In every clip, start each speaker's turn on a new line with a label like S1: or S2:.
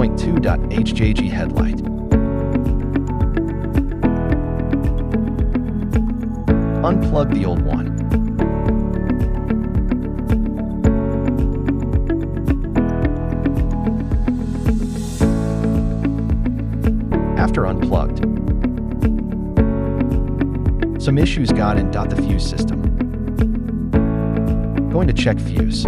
S1: 2.2.HJG headlight. Unplug the old one. After unplugged, some issues got in the fuse system. Going to check fuse.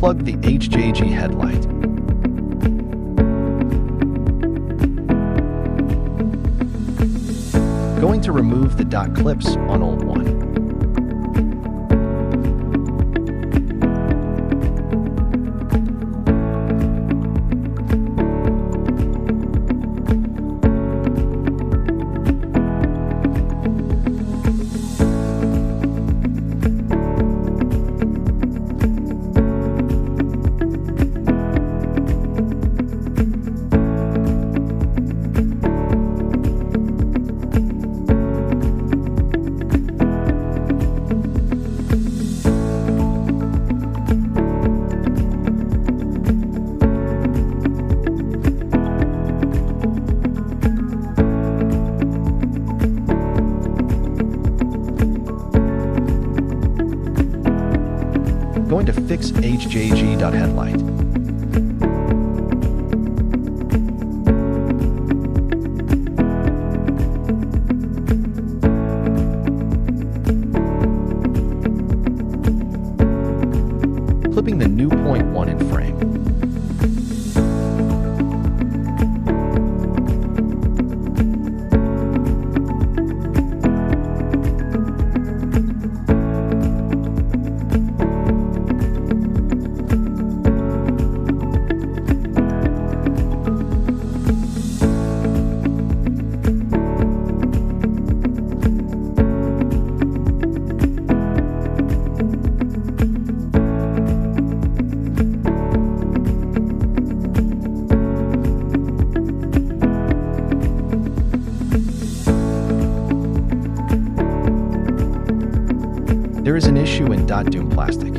S1: Plug the HJG headlight. Going to remove the dot clips on old one. Going to fix HJG headlight. Clipping the new point 1 in frame. There is an issue in doom plastic.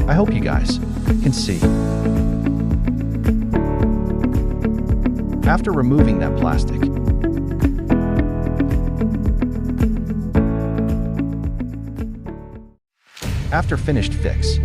S1: I hope you guys can see. After removing that plastic, after finished fix,